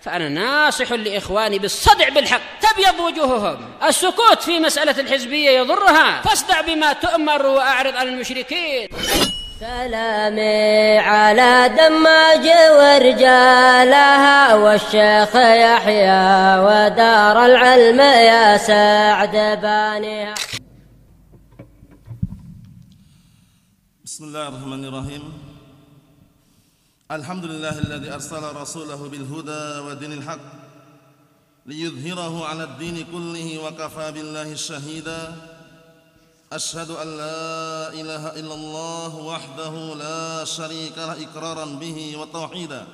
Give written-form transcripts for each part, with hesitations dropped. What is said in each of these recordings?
فأنا ناصح لإخواني بالصدع بالحق تبيض وجوههم. السكوت في مسألة الحزبية يضرها، فاصدع بما تؤمر وأعرض عن المشركين. سلامي على دماج ورجالها والشيخ يحيى ودار العلم يا سعد بانيها. بسم الله الرحمن الرحيم. الحمد لله الذي أرسل رسوله بالهدى ودين الحق ليظهره على الدين كله وكفى بالله شهيدا. أشهد أن لا إله إلا الله وحده لا شريك له إقرارا به وتوحيدا،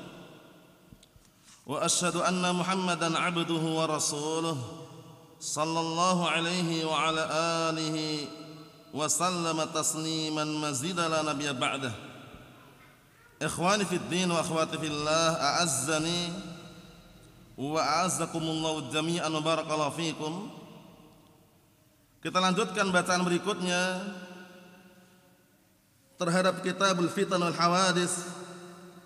وأشهد أن محمدا عبده ورسوله صلى الله عليه وعلى آله وسلم تسليما مزيدا لا نبي بعده. إخواني في الدين وأخواتي في الله، أعزني وأعزكم الله جميعا وبارك الله فيكم. Kita lanjutkan bacaan berikutnya terhadap Kitabul Fitan wal Hawadis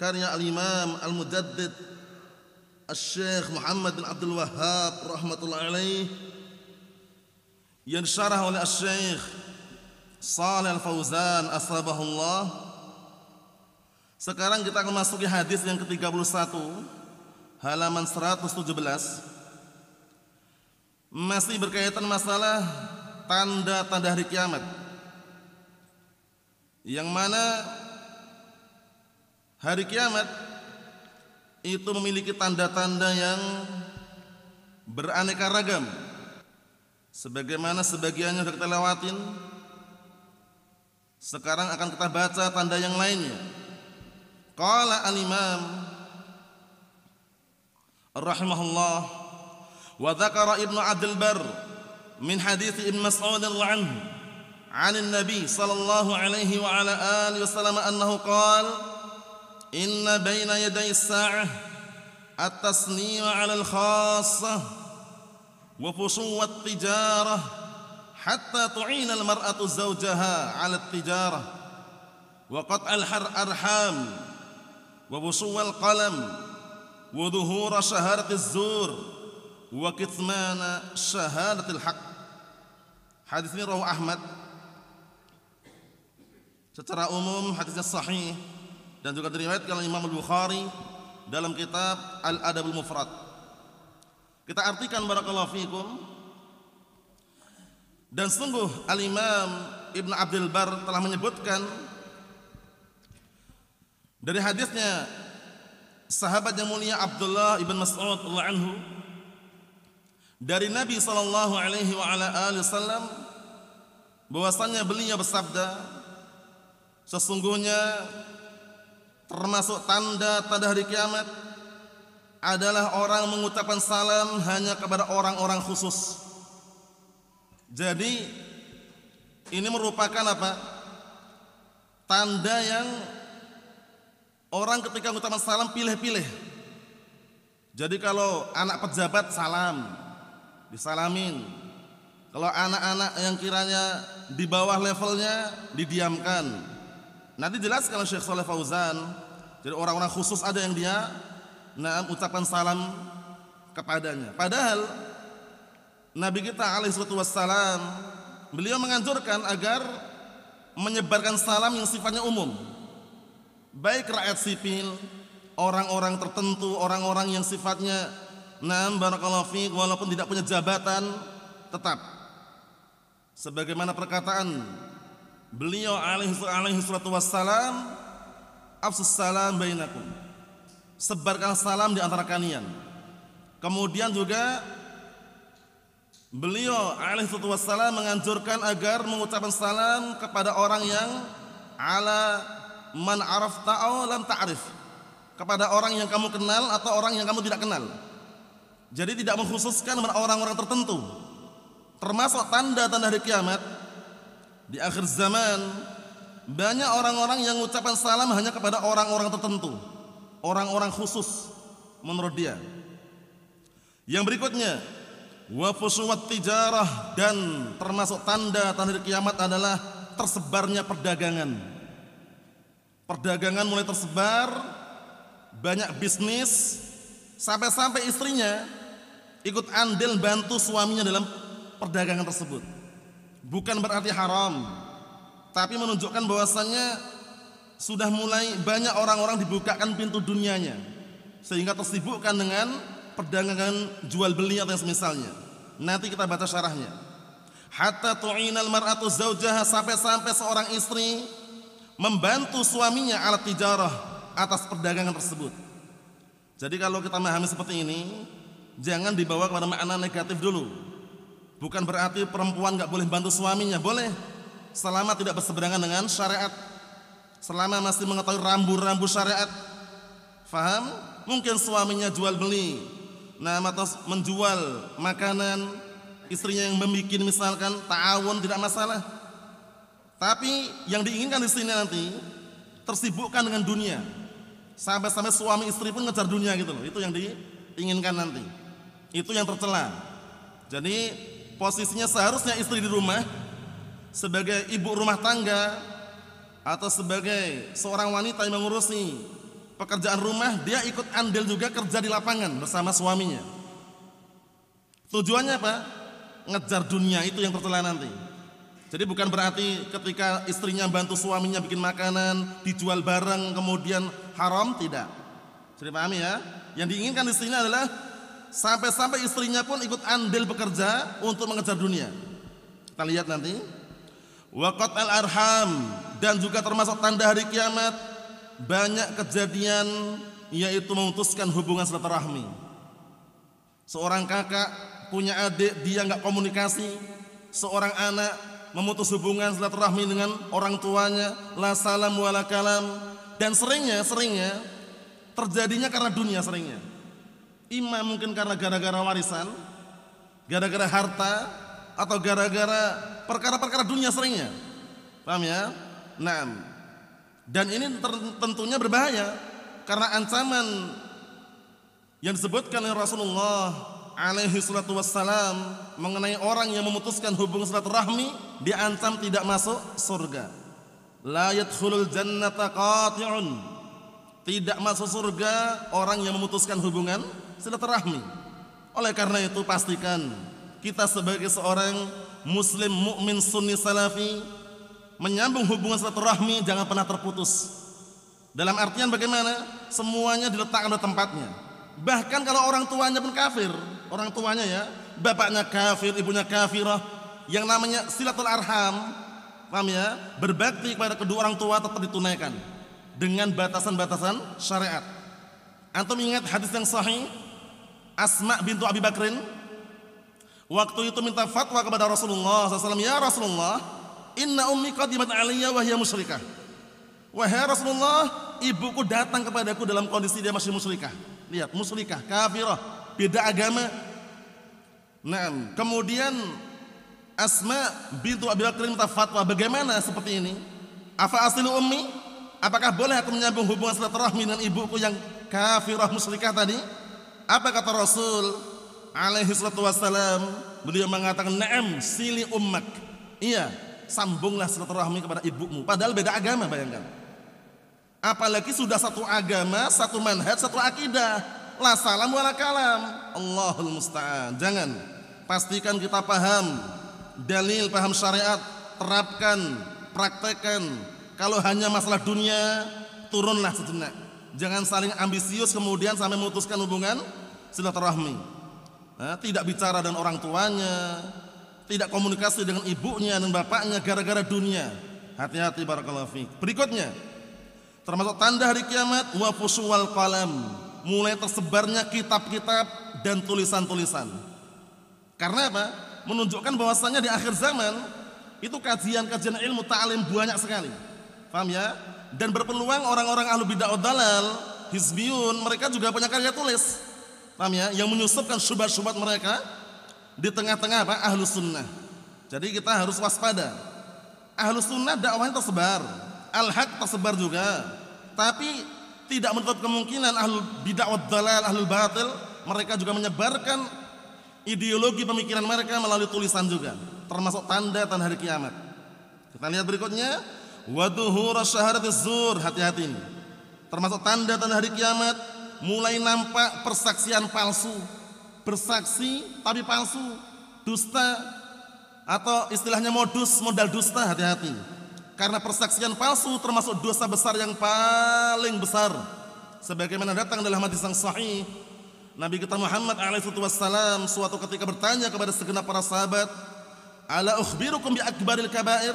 karya Al-Imam Al-Mujaddid Asy-Syaikh Muhammad bin Abdul Wahhab rahmatullahi alaih, yang disyarah oleh Asy-Syaikh Shalih Al-Fauzan asbahullah. Sekarang kita akan masuki hadis yang ke-31 halaman 117, masih berkaitan masalah tanda-tanda hari kiamat, yang mana hari kiamat itu memiliki tanda-tanda yang beraneka ragam, sebagaimana sebagiannya sudah kita lewatin. Sekarang akan kita baca tanda yang lainnya. Qala al-Imam rahimahullah wa dzakara Ibnu Abdul Barr min hadits Ibn Mas'ud radhiyallahu anhu 'an an-nabi sallallahu alaihi wa ala alihi wasallam annahu qala inna baina yaday as-sa'ah at-tasnim 'ala al-khassah wa fushu' at-tijarah hatta tu'ina al-mar'atu zawjaha 'ala at-tijarah wa qat' al-arham wa fushu' al-qalam wa dhuhur shahadat az-zur wa kitmana syahadatil haq. Hadis ini rawahu Ahmad. Secara umum hadisnya sahih dan juga diriwayatkan oleh Imam Al-Bukhari dalam kitab Al-Adabul Mufrad. Kita artikan barakallahu fikum. Dan sungguh Al-Imam Ibn Abdul Barr telah menyebutkan dari hadisnya sahabat yang mulia Abdullah ibn Mas'ud radhiyallahu anhu dari Nabi sallallahu alaihi wa ala alihi wasallam bahwasanya beliau bersabda, sesungguhnya termasuk tanda-tanda hari kiamat adalah orang mengucapkan salam hanya kepada orang-orang khusus. Jadi ini merupakan apa? Tanda yang orang ketika mengucapkan salam pilih-pilih. Jadi kalau anak pejabat salam disalamin. Kalau anak-anak yang kiranya di bawah levelnya didiamkan. Nanti jelaskan oleh Syekh Shalih Fauzan. Jadi orang-orang khusus ada yang dia ucapkan salam kepadanya. Padahal Nabi kita alaihi salatu wassalam beliau menganjurkan agar menyebarkan salam yang sifatnya umum. Baik rakyat sipil, orang-orang tertentu, orang-orang yang sifatnya barakallahu fiik walaupun tidak punya jabatan, tetap sebagaimana perkataan beliau alaihi salatu wassalam, afsus salam bainakum, sebarkan salam di antara kalian. Kemudian juga beliau alaihi salatu wassalam menganjurkan agar mengucapkan salam kepada orang yang ala man arafta aw lam ta'rif, kepada orang yang kamu kenal atau orang yang kamu tidak kenal. Jadi tidak mengkhususkan orang-orang tertentu. Termasuk tanda-tanda hari kiamat di akhir zaman, banyak orang-orang yang mengucapkan salam hanya kepada orang-orang tertentu, orang-orang khusus menurut dia. Yang berikutnya, wa fusuwat tijarah, dan termasuk tanda-tanda hari kiamat adalah tersebarnya perdagangan. Perdagangan mulai tersebar, banyak bisnis, Sampai-sampai istrinya ikut andil bantu suaminya dalam perdagangan tersebut. Bukan berarti haram, tapi menunjukkan bahwasannya sudah mulai banyak orang-orang dibukakan pintu dunianya, sehingga tersibukkan dengan perdagangan jual beli atau yang semisalnya. Nanti kita baca syarahnya. Hatta tu'inal mar'atu zaujaha, sampai-sampai seorang istri membantu suaminya alat tijarah, atas perdagangan tersebut. Jadi kalau kita memahami seperti ini, jangan dibawa kepada makna negatif dulu. Bukan berarti perempuan gak boleh bantu suaminya, boleh, selama tidak berseberangan dengan syariat, selama masih mengetahui rambu-rambu syariat. Faham? Mungkin suaminya jual beli, atau menjual makanan, istrinya yang membikin misalkan, ta'awun, tidak masalah. Tapi yang diinginkan di sini nanti tersibukkan dengan dunia, sampai-sampai suami istri pun ngejar dunia gitu loh. Itu yang diinginkan nanti. Itu yang tercela. Jadi posisinya seharusnya istri di rumah sebagai ibu rumah tangga atau sebagai seorang wanita yang mengurusi pekerjaan rumah, dia ikut andil juga kerja di lapangan bersama suaminya. Tujuannya apa? Ngejar dunia, itu yang tercela nanti. Jadi bukan berarti ketika istrinya bantu suaminya bikin makanan, dijual barang kemudian haram, tidak. Jadi pahami ya? Yang diinginkan di sini adalah sampai-sampai istrinya pun ikut andil bekerja untuk mengejar dunia. Kita lihat nanti. Waqat al-arham, dan juga termasuk tanda hari kiamat banyak kejadian yaitu memutuskan hubungan silaturahmi. Seorang kakak punya adik, dia enggak komunikasi. Seorang anak memutus hubungan silaturahmi dengan orang tuanya, la salam wala kalam. Dan seringnya terjadinya karena dunia, seringnya imam mungkin karena gara-gara warisan, gara-gara harta, atau gara-gara perkara-perkara dunia seringnya. Paham ya? Naam. Dan ini tentunya berbahaya, karena ancaman yang disebutkan oleh Rasulullah alaihi salatu wassalam mengenai orang yang memutuskan hubungan silaturahmi, diancam tidak masuk surga. La yadkhulul jannata qati'un, tidak masuk surga orang yang memutuskan hubungan silaturahmi. Oleh karena itu pastikan kita sebagai seorang muslim mukmin sunni salafi menyambung hubungan silaturahmi jangan pernah terputus. Dalam artian bagaimana? Semuanya diletakkan pada tempatnya. Bahkan kalau orang tuanya pun kafir, orang tuanya ya, bapaknya kafir, ibunya kafirah, yang namanya silatul arham, paham ya? Berbakti kepada kedua orang tua tetap ditunaikan dengan batasan-batasan syariat. Antum ingat hadis yang sahih Asma bintu Abi Bakrin waktu itu minta fatwa kepada Rasulullah SAW. Ya Rasulullah, inna ummi qadimat aliyya wa hiya musyrikah. Wahai Rasulullah, ibuku datang kepadaku dalam kondisi dia masih musyrikah. Lihat, musyrikah, kafirah, beda agama. Nah, kemudian Asma bintu Abi Bakrin minta fatwa, bagaimana seperti ini? Afa asilu ummi? Apakah boleh aku menyambung hubungan silaturahmi dengan ibuku yang kafirah musyrikah tadi? Apa kata Rasul alaihi salatu wassalam? Beliau mengatakan, na'am, sili ummak. Iya, sambunglah silaturahmi kepada ibumu. Padahal beda agama, bayangkan. Apalagi sudah satu agama, satu manhaj, satu akidah. La salam wala kalam. Allahul musta'an. Jangan. Pastikan kita paham dalil, paham syariat, terapkan, praktekkan. Kalau hanya masalah dunia, turunlah sejenak. Jangan saling ambisius kemudian sampai memutuskan hubungan silaturahmi. Tidak bicara dengan orang tuanya, tidak komunikasi dengan ibunya dan bapaknya gara-gara dunia. Hati-hati barakallahu fiik. Berikutnya, termasuk tanda hari kiamat, wa fusuwal qalam, mulai tersebarnya kitab-kitab dan tulisan-tulisan. Karena apa? Menunjukkan bahwasannya di akhir zaman itu kajian-kajian ilmu ta'lim banyak sekali. Paham ya? Dan berpeluang orang-orang ahlu bid'ah dalal, hizbiyun, mereka juga punya karya tulis. Paham ya? Yang menyusupkan syubhat-syubhat mereka di tengah-tengah apa? Ahlu sunnah. Jadi kita harus waspada. Ahlu sunnah dakwahnya tersebar, al-haq tersebar juga. Tapi tidak menutup kemungkinan ahlu bid'ah dalal, ahlu batil, mereka juga menyebarkan ideologi pemikiran mereka melalui tulisan juga. Termasuk tanda-tanda hari kiamat. Kita lihat berikutnya. Wa dhuhur syahadatiz zur, hati-hati ini. Termasuk tanda-tanda hari kiamat, mulai nampak persaksian palsu, bersaksi tapi palsu, dusta, atau istilahnya modal dusta. Hati-hati, karena persaksian palsu termasuk dosa besar yang paling besar. Sebagaimana datang dalam hadis yang sahih, Nabi kita Muhammad alaihissalam suatu ketika bertanya kepada segenap para sahabat, ala ukhbirukum bi akbaril kabair,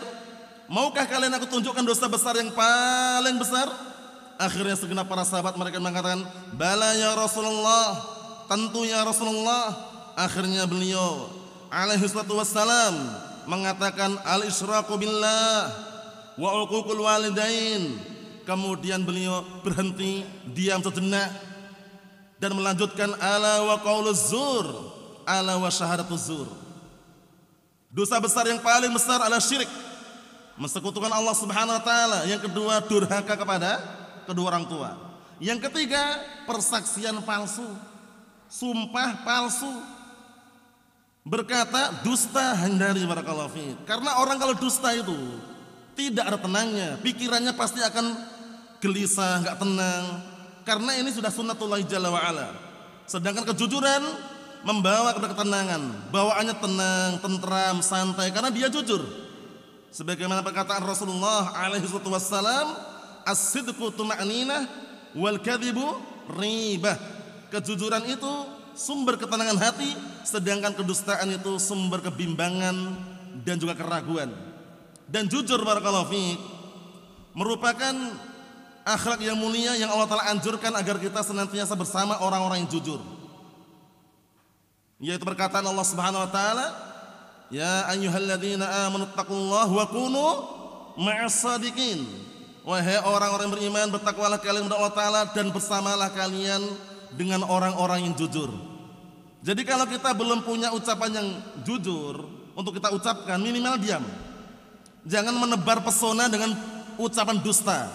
maukah kalian aku tunjukkan dosa besar yang paling besar? Akhirnya segenap para sahabat mereka mengatakan, bala ya Rasulullah, tentu ya Rasulullah. Akhirnya beliau alaihissalam mengatakan al-isyraku billah wa uququl walidain. Kemudian beliau berhenti, diam sejenak dan melanjutkan ala wa qauluz zur, ala wa syahadatuz zur. Dosa besar yang paling besar adalah syirik, mensekutukan Allah Subhanahu wa taala. Yang kedua, durhaka kepada kedua orang tua. Yang ketiga, persaksian palsu, sumpah palsu, berkata dusta. Hindari barakallahu fiik. Karena orang kalau dusta itu tidak ada tenangnya, pikirannya pasti akan gelisah, enggak tenang. Karena ini sudah sunnatullah jalla wa ala. Sedangkan kejujuran membawa kepada ketenangan, bawaannya tenang, tentram, santai, karena dia jujur. Sebagaimana perkataan Rasulullah alaihi wasallam, as-sidqu tuma'ninah wal kadhibu ribah. Kejujuran itu sumber ketenangan hati, sedangkan kedustaan itu sumber kebimbangan dan juga keraguan. Dan jujur barakallahu fiik merupakan akhlak yang mulia yang Allah Ta'ala anjurkan agar kita senantiasa bersama orang-orang yang jujur. Yaitu perkataan Allah Subhanahu wa taala, ya ayyuhalladzina amanu taqullaha wa kunu ma'as shadiqin. Wahai orang-orang beriman, bertakwalah kalian kepada Allah Ta'ala dan bersamalah kalian dengan orang-orang yang jujur. Jadi kalau kita belum punya ucapan yang jujur untuk kita ucapkan, minimal diam. Jangan menebar pesona dengan ucapan dusta.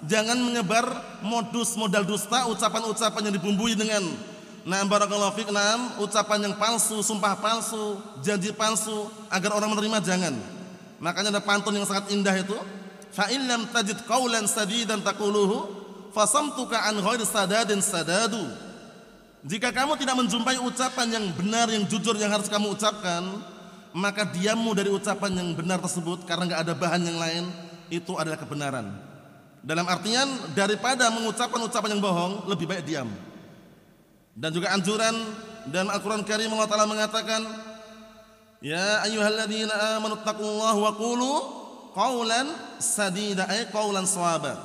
Jangan menyebar modal dusta, ucapan-ucapan yang dibumbui dengan barakallahu fiik, ucapan yang palsu, sumpah palsu, janji palsu agar orang menerima. Jangan. Makanya ada pantun yang sangat indah itu, fa in lam tajid qaulan sadidan taquluhu fasamtuka an ghairi sadadin sadadu. Jika kamu tidak menjumpai ucapan yang benar, yang jujur yang harus kamu ucapkan, maka diammu dari ucapan yang benar tersebut karena enggak ada bahan yang lain, itu adalah kebenaran. Dalam artian daripada mengucapkan ucapan yang bohong, lebih baik diam. Dan juga anjuran dan Al-Quran Karim Allah Ta'ala mengatakan, ya ayyuhalladzina amanu taqullaha wa qulu qawlan sadida, ay qawlan shawaba.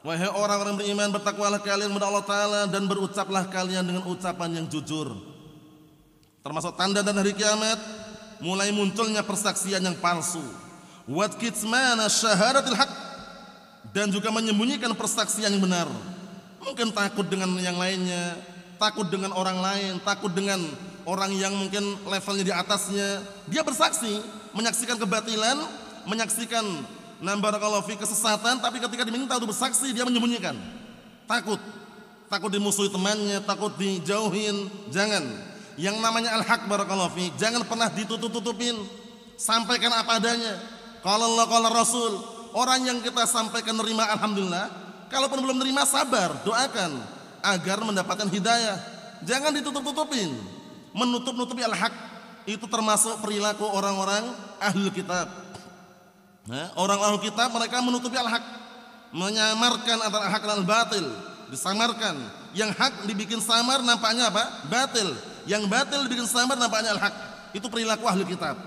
Wahai orang-orang beriman, bertakwalah kalian kepada Allah Ta'ala dan berucaplah kalian dengan ucapan yang jujur. Termasuk tanda dan hari kiamat, mulai munculnya persaksian yang palsu, wa kitmana syahadatil haqq, dan juga menyembunyikan persaksian yang benar. Mungkin takut dengan yang lainnya, takut dengan orang lain, takut dengan orang yang mungkin levelnya di atasnya. Dia bersaksi, menyaksikan kebatilan, menyaksikan barakallahu fi kesesatan, tapi ketika diminta untuk bersaksi dia menyembunyikan. Takut dimusuhi temannya, takut dijauhin. Jangan. Yang namanya al-haq barakallahu fi, jangan pernah ditutup-tutupin. Sampaikan apa adanya. Qala Allah qala Rasul. Orang yang kita sampaikan nerima, alhamdulillah. Kalaupun belum nerima, sabar, doakan agar mendapatkan hidayah. Jangan ditutup-tutupin. Menutup-nutupi al-haq itu termasuk perilaku orang-orang ahlul kitab. Orang ahlul kitab mereka menutupi al-haq, menyamarkan antara al-haq dan al-batil, disamarkan. Yang hak dibikin samar, nampaknya apa? Batil. Yang batil dibikin samar, nampaknya al-haq. Itu perilaku ahlul kitab.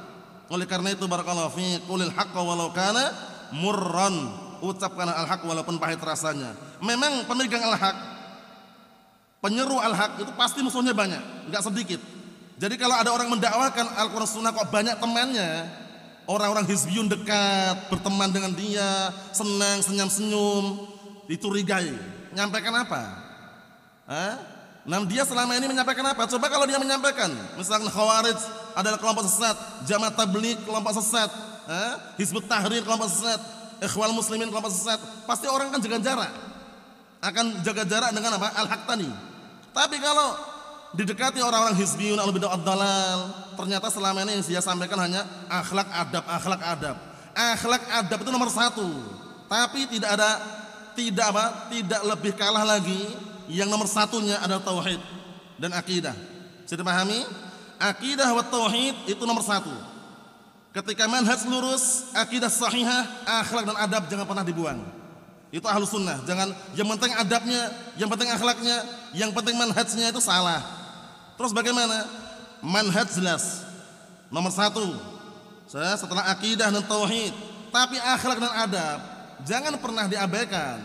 Oleh karena itu barakallahu fiik, qulil haqqa walau kana murran, ucapkan al-haq walaupun pahit rasanya. Memang pemegang al-haq, penyeru al-haq itu pasti musuhnya banyak, enggak sedikit. Jadi kalau ada orang mendakwakan Al-Quran Sunnah kok banyak temannya, orang-orang hizbiyun dekat, berteman dengan dia, senang, senyum-senyum, dicurigai. Nyampaikan apa? Dia selama ini menyampaikan apa? Coba kalau dia menyampaikan, misalkan Khawarij adalah kelompok sesat, Jamaah Tabligh kelompok sesat, Hizbut Tahrir kelompok sesat, Ikhwal Muslimin kelompok sesat, pasti orang kan jaga jarak. Akan jaga jarak dengan apa? Al-haq tadi. Tapi kalau didekati orang-orang hizbiyun al-bid'ah ad-dalal, ternyata selama ini yang dia sampaikan hanya akhlak adab, akhlak adab. Akhlak adab itu nomor satu. Tapi tidak lebih kalah lagi yang nomor satunya adalah tauhid dan akidah. Bisa dipahami? Akidah wa tauhid itu nomor satu. Ketika manhaj lurus, akidah sahihah, akhlak dan adab jangan pernah dibuang. Itu ahlus sunnah. Jangan yang penting adabnya, yang penting akhlaknya, yang penting manhajnya itu salah. Terus bagaimana? Manhaj jelas nomor satu setelah akidah dan tauhid. Tapi akhlak dan adab jangan pernah diabaikan.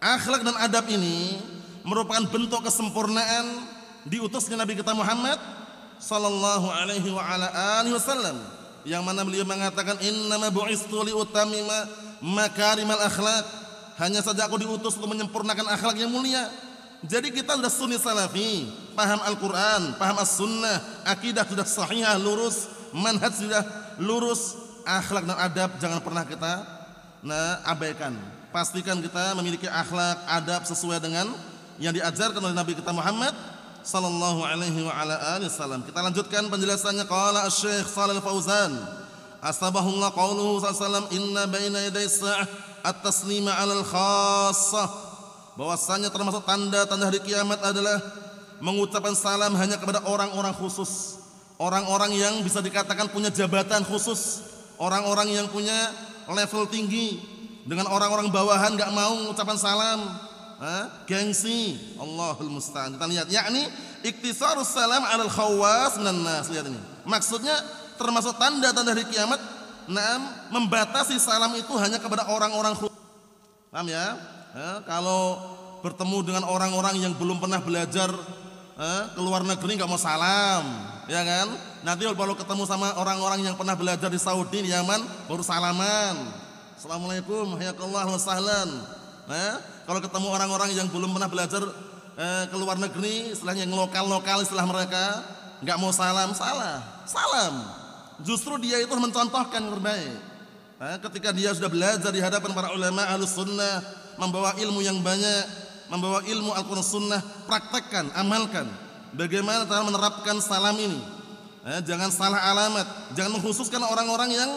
Akhlak dan adab ini merupakan bentuk kesempurnaan diutusnya Nabi kita Muhammad sallallahu alaihi wa ala alihi wasallam, yang mana beliau mengatakan innama bu'istu liutammima makarimal akhlak. Hanya saja aku diutus untuk menyempurnakan akhlak yang mulia. Jadi kita sudah sunni salafi, paham Al-Quran, paham As-Sunnah, akidah sudah sahihah, lurus, manhaj sudah lurus, akhlak dan adab jangan pernah kita abaikan. Pastikan kita memiliki akhlak, adab sesuai dengan yang diajarkan oleh Nabi kita Muhammad sallallahu alaihi wa ala alihi wasallam. Kita lanjutkan penjelasannya. Qala Asy-Syaikh Shalal Fauzan asbahullah qauluhu sallallahu alaihi wasallam inna baina yaday sa'ah at-taslima 'alal khassah. Bahwasanya termasuk tanda-tanda hari kiamat adalah mengucapkan salam hanya kepada orang-orang khusus, orang-orang yang bisa dikatakan punya jabatan khusus, orang-orang yang punya level tinggi. Dengan orang-orang bawahan enggak mau mengucapkan salam, gengsi. Allahul musta'an. Kita lihat, yakni iktisarus salam 'alal khawas minan nas. Lihat ini. Maksudnya termasuk tanda-tanda hari kiamat, membatasi salam itu hanya kepada orang-orang khusus. Paham ya? Kalau bertemu dengan orang-orang yang belum pernah belajar ke luar negeri nggak mau salam, ya kan? Nanti kalau ketemu sama orang-orang yang pernah belajar di Saudi, di Yaman, baru salaman. Assalamualaikum, hayakallah wa sahlan. Kalau ketemu orang-orang yang belum pernah belajar ke luar negeri, istilahnya yang lokal-lokal istilah mereka, nggak mau salam, salam. Justru dia itu mencontohkan yang terbaik. Ketika dia sudah belajar di hadapan para ulama ahlus sunnah, membawa ilmu yang banyak, membawa ilmu Al-Quran Sunnah, praktekkan, amalkan bagaimana cara menerapkan salam ini. Jangan salah alamat, jangan mengkhususkan orang-orang yang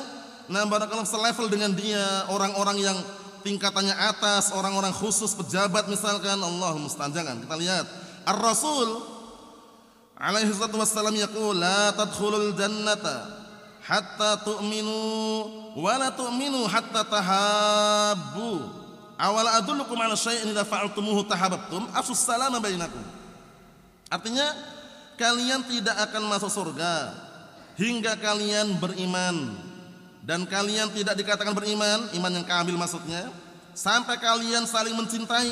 barakallahu selevel dengan dia, orang-orang yang tingkatannya atas, orang-orang khusus, pejabat misalkan. Allahumma musta'an. Jangan. Kita lihat Ar-Rasul alaihi salatu wassalam yaqul la tadkhulul jannata hatta tu'minu wa la tu'minu hatta tahabbu. Awal adullukum ala syai'in idza fa'altumuhu tahabbtum afsus salama bainakum. Artinya kalian tidak akan masuk surga hingga kalian beriman, dan kalian tidak dikatakan beriman, iman yang kamil maksudnya, sampai kalian saling mencintai.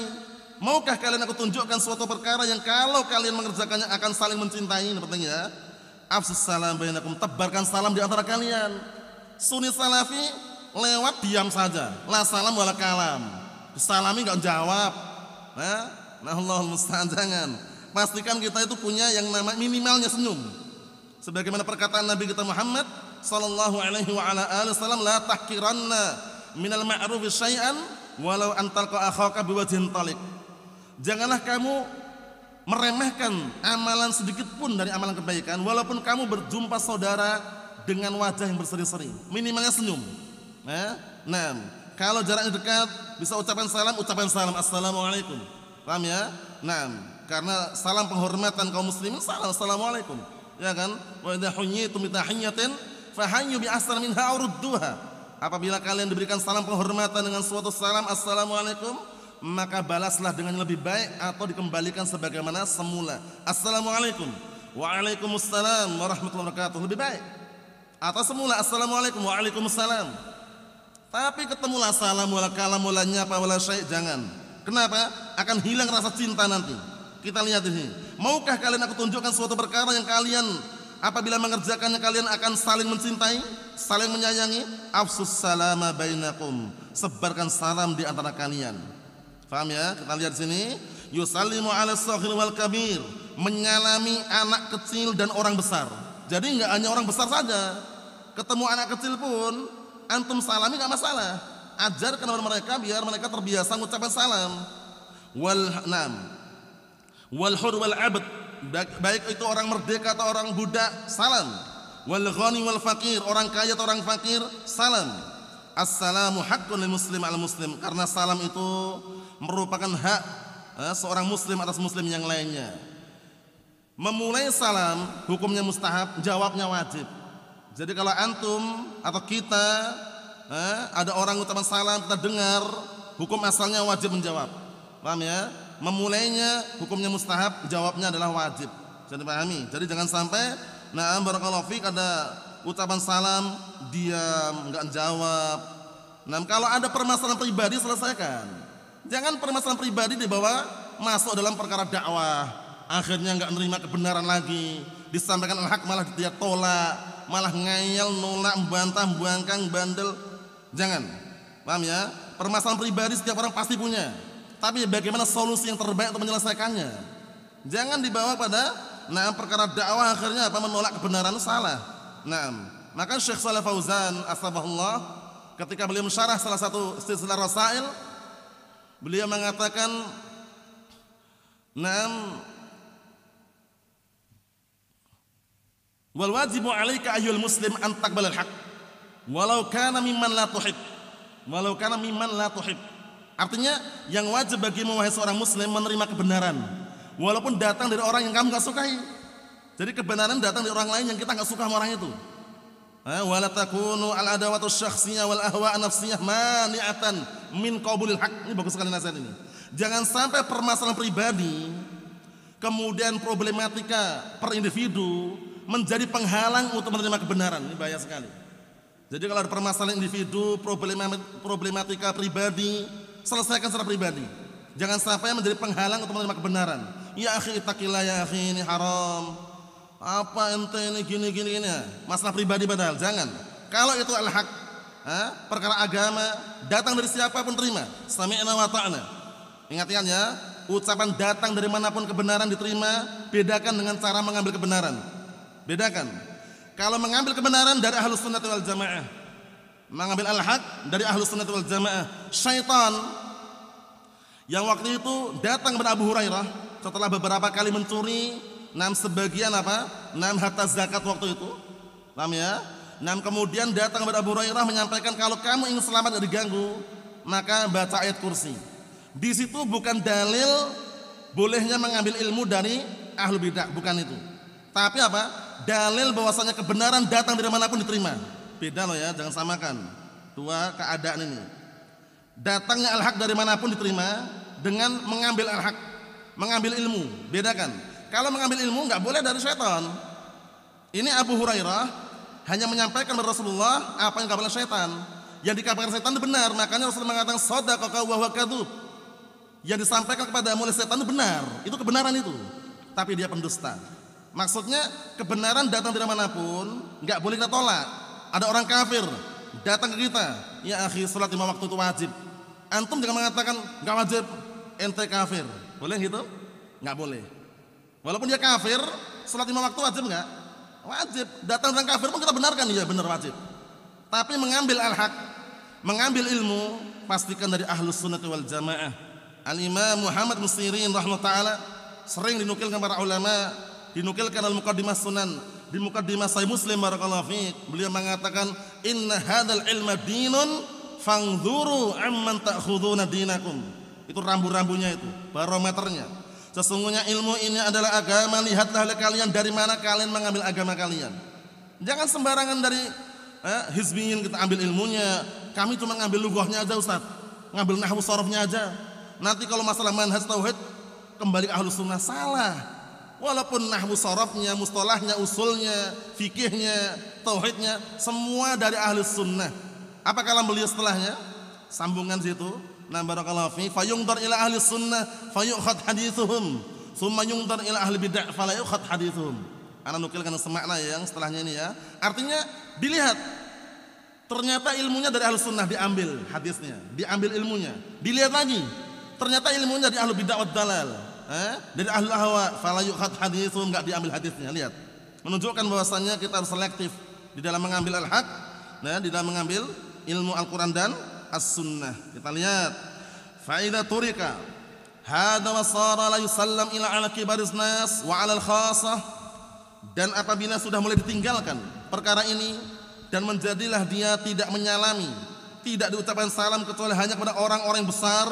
Maukah kalian aku tunjukkan suatu perkara yang kalau kalian mengerjakannya akan saling mencintai? Ini penting ya. Afsus salam bainakum, tebarkan salam di antara kalian. Sunni salafi lewat diam saja, la salam wala kalam. Disalami enggak jawab. Allahul musta'an. Jangan. Pastikan kita itu punya yang nama minimalnya senyum. Sebagaimana perkataan Nabi kita Muhammad sallallahu alaihi wa ala alihi wasallam, la tahqiranna minal ma'rufi syai'an walau antalqa akhaka biwajhin taliq. Janganlah kamu meremehkan amalan sedikit pun dari amalan kebaikan walaupun kamu berjumpa saudara dengan wajah yang berseri-seri. Minimalnya senyum. Kalau jaraknya dekat bisa ucapan salam, assalamualaikum. Paham ya? Karena salam penghormatan kaum muslimin, salam assalamualaikum. Ya kan? Wa idza huyyitum bi tahiyyatin fahayyu bi ahsana minha aw rudduha. Apabila kalian diberikan salam penghormatan dengan suatu salam assalamualaikum, maka balaslah dengan lebih baik atau dikembalikan sebagaimana semula. Assalamualaikum. Waalaikumsalam warahmatullahi wabarakatuh. Lebih baik. Atau semula assalamualaikum waalaikumsalam. Tapi ketemulah salam wala kalam wala nyapa wala syai', jangan. Kenapa? Akan hilang rasa cinta nanti. Kita lihat ini. Maukah kalian aku tunjukkan suatu perkara yang kalian apabila mengerjakannya kalian akan saling mencintai, saling menyayangi? Afsus salama bainakum. Sebarkan salam di antara kalian. Paham ya? Kita lihat sini. Yusallimu 'ala shaghir wal kabir. Menyalami anak kecil dan orang besar. Jadi enggak hanya orang besar saja. Ketemu anak kecil pun antum salami enggak masalah. Ajarkan kepada mereka biar mereka terbiasa mengucapkan salam. Wal hur wal 'abd, baik itu orang merdeka atau orang budak, salam. Wal ghani wal faqir, orang kaya atau orang fakir, salam. Assalamu haqqun lil muslim al muslim, karena salam itu merupakan hak seorang muslim atas muslim yang lainnya. Memulai salam hukumnya mustahab, jawabnya wajib. Jadi kalau antum atau kita ada orang ucapan salam kita dengar, hukum asalnya wajib menjawab. Paham ya? Memulainya hukumnya mustahab, jawabnya adalah wajib. Jadi pahami. Jadi jangan sampai barakallahu fiik ada ucapan salam diam, enggak jawab. Kalau ada permasalahan pribadi selesaikan. Jangan permasalahan pribadi dibawa masuk dalam perkara dakwah. Akhirnya enggak menerima kebenaran lagi, disampaikan al-haq malah dia tolak, malah ngayal, nolak, membantah, membangkang, bandel. Jangan. Paham ya? Permasalahan pribadi setiap orang pasti punya. Tapi bagaimana solusi yang terbaik untuk menyelesaikannya? Jangan dibawa pada perkara dakwah akhirnya menolak kebenaran, salah. Maka Syekh Shalih Fauzan asbahullah ketika beliau mensyarah salah satu silsilah rasail, beliau mengatakan wal wajibu 'alaika ayyuhal muslim an taqbalal haqq walau kana mimman la tuhib. Artinya yang wajib bagimu wahai seorang muslim menerima kebenaran walaupun datang dari orang yang kamu enggak sukai. Jadi kebenaran datang dari orang lain yang kita enggak suka sama orang itu. Wala takunu al adawatu syakhsiyah wal ahwa' nafsiyah mani'atan min qabulil haqq. Ini bagus sekali nasihat ini. Jangan sampai permasalahan pribadi kemudian problematika per individu menjadi penghalang untuk menerima kebenaran. Ini bahaya sekali. Jadi kalau ada permasalahan individu, problematika pribadi, selesaikan secara pribadi. Jangan sampai menjadi penghalang untuk menerima kebenaran. Ya akhi ittaqillah ya akhi, ini haram. Apa ente ini gini. Masalah pribadi padahal. Jangan. Kalau itu al-haq, perkara agama, datang dari siapapun terima. Sami'na wa ta'na. Ingat ya, ucapan datang dari manapun kebenaran diterima. Bedakan dengan cara mengambil kebenaran. Bedakan. Kalau mengambil kebenaran dari ahlus sunnah wal jamaah, mengambil al-haq dari ahlus sunnah wal jamaah. Syaitan yang waktu itu datang kepada Abu Hurairah setelah beberapa kali mencuri sebagian harta zakat waktu itu. Paham ya? Kemudian datang kepada Abu Hurairah menyampaikan kalau kamu ingin selamat dari diganggu, maka baca ayat kursi. Di situ bukan dalil bolehnya mengambil ilmu dari ahlul bidah, bukan itu. Tapi dalil bahwasanya kebenaran datang dari manapun diterima. Beda loh ya, jangan samakan dua keadaan ini. Datangnya al-haq dari manapun diterima dengan mengambil al-haq, mengambil ilmu. Bedakan. Kalau mengambil ilmu enggak boleh dari syaitan. Ini Abu Hurairah hanya menyampaikan kepada Rasulullah apa yang dikabarkan syaitan. Yang dikabarkan syaitan itu benar, makanya Rasulullah mengatakan shadaqaka wa huwa kadzub. Yang disampaikan kepadamu oleh setan itu benar, itu kebenaran itu. Tapi dia pendusta. Maksudnya kebenaran datang dari manapun enggak boleh kita tolak. Ada orang kafir datang ke kita, ya akhi, salat 5 waktu itu wajib. Antum jangan mengatakan enggak wajib, ente kafir. Boleh gitu? Enggak boleh. Walaupun dia kafir, salat 5 waktu wajib enggak? Wajib. Datang orang kafir pun kita benarkan, iya benar wajib. Tapi mengambil al-haq, mengambil ilmu, pastikan dari ahlus sunnah wal jamaah. Al-Imam Muhammad bin Sirin rahimahullah taala sering dinukilkan para ulama, dinukilkan al-muqaddimah sunan, di muqaddimah Sahih Muslim barakallahu fiik, beliau mengatakan inna hadzal ilma dinun fangzuru amman ta'khuduna dinakum. Itu rambu-rambunya itu, barometernya. Sesungguhnya ilmu ini adalah agama, lihatlah oleh kalian dari mana kalian mengambil agama kalian. Jangan sembarangan dari hizbiyin kita ambil ilmunya. Kami cuma ngambil lughahnya aja Ustaz, ngambil nahwu sharafnya aja. Nanti kalau masalah manhaj tauhid kembali ke ahlus sunnah, salah. Walaupun nahwu sharafnya, mustalahnya, usulnya, fikihnya, tauhidnya semua dari ahlus sunnah. Apa kalam beliau setelahnya? Sambungan situ. Nah barakallahu fi fayungdar ila ahli sunnah fayukhad hadithuhum thumma yungdar ila ahli bid'ah fala yukhad hadithuhum. Ana nukilkan semakna yang setelahnya ini ya. Artinya dilihat ternyata ilmunya dari ahli sunnah diambil hadisnya, diambil ilmunya. Dilihat lagi ternyata ilmunya dari ahli bid'ah wad dalal, dari ahli ahwa fala yukhad hadithuhum, enggak diambil hadisnya. Lihat, menunjukkan bahwasannya kita harus selektif di dalam mengambil al-haq, di dalam mengambil ilmu Al-Qur'an dan as-sunnah. Kita lihat fa idza turika hada wa sara la yusallam ila ala kibaris nas wa ala al-khassah, dan apabila sudah mulai ditinggalkan perkara ini dan menjadilah dia tidak menyalami, tidak diucapkan salam kecuali hanya kepada orang-orang yang besar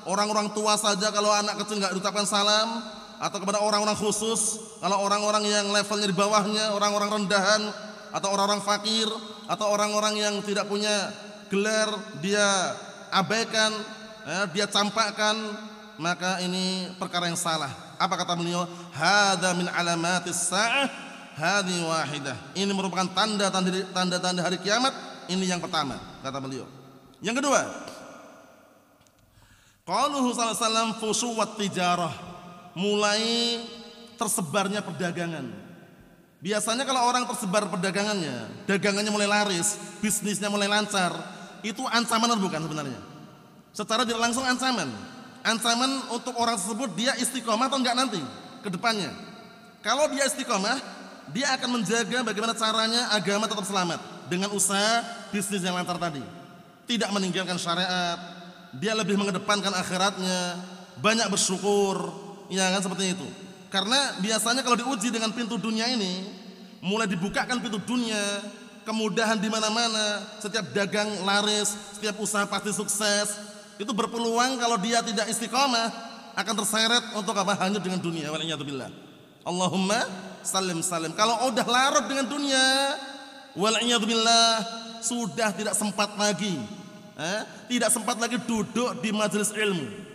orang-orang tua saja kalau anak kecil nggak diucapkan salam, atau kepada orang-orang khusus, kalau orang-orang yang levelnya di bawahnya, orang-orang rendahan, atau orang-orang fakir, atau orang-orang yang tidak punya gelar, dia abaikan, dia campakkan, maka ini perkara yang salah. Apa kata beliau? Hadza min alamatis sa'ah, hadhi wahidah. Ini merupakan tanda-tanda hari kiamat. Ini yang pertama, kata beliau. Yang kedua, qauluhu sallallahu alaihi wasallam fusuwat tijarah, mulai tersebarnya perdagangan. Biasanya kalau orang tersebar perdagangannya, dagangannya mulai laris, bisnisnya mulai lancar, itu ancaman atau bukan sebenarnya? Secara tidak langsung ancaman. Ancaman untuk orang tersebut, dia istiqomah atau enggak nanti ke depannya. Kalau dia istiqomah, dia akan menjaga bagaimana caranya agama tetap selamat dengan usaha bisnis yang lancar tadi. Tidak meninggalkan syariat, dia lebih mengedepankan akhiratnya, banyak bersyukur, ya kan, seperti itu. Karena biasanya kalau diuji dengan pintu dunia ini, mulai dibukakan pintu dunia, kemudahan di mana-mana, setiap dagang laris, setiap usaha pasti sukses. Itu berpeluang kalau dia tidak istiqomah akan terseret untuk apa? Hanyut dengan dunia. Wal'iyadzubillah. Allahumma salim salim. Kalau udah larut dengan dunia, wal'iyadzubillah, sudah tidak sempat lagi, tidak sempat lagi duduk di majelis ilmu.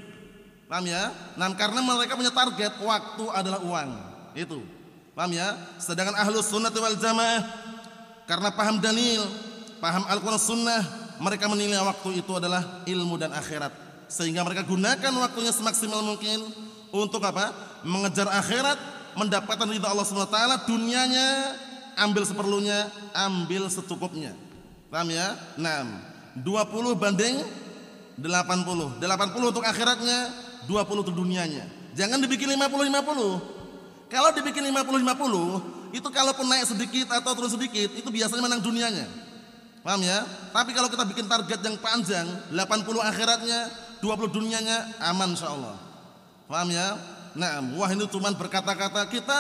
Paham ya? Nah, karena mereka punya target, waktu adalah uang. Itu. Paham ya? Sedangkan ahlus sunnah wal jamaah, karena paham dalil, paham Al-Quran sunnah, mereka menilai waktu itu adalah ilmu dan akhirat, sehingga mereka gunakan waktunya semaksimal mungkin untuk apa? Mengejar akhirat, mendapatkan ridha Allah Subhanahu wa taala. Dunianya ambil seperlunya, ambil secukupnya. Paham ya? 6. 20 banding 80. 80 untuk akhiratnya, 20 untuk dunianya. Jangan dibikin 50-50. Kalau dibikin 50-50, itu kalaupun naik sedikit atau turun sedikit, itu biasanya menang dunianya. Paham ya? Tapi kalau kita bikin target yang panjang, 80 akhiratnya, 20 dunianya, aman insyaallah. Paham ya? Nah, wah ini cuma berkata-kata. Kita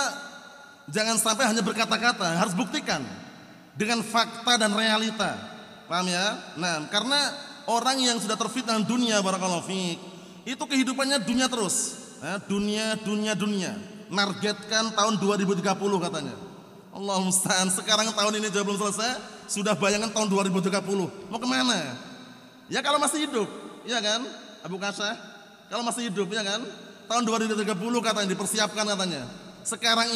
jangan sampai hanya berkata-kata, harus buktikan dengan fakta dan realita. Paham ya? Nah, karena orang yang sudah terfitnah dunia, barakallahu fiik, itu kehidupannya dunia terus. Dunia. Nargetkan tahun 2030 katanya. Allahumma musta'an. Sekarang tahun ini belum selesai, sudah bayangan tahun 2030. Mau kemana? Ya kalau masih hidup, ya kan? Abu Kasah, kalau masih hidup, ya kan? Tahun 2030 katanya dipersiapkan katanya. Sekarang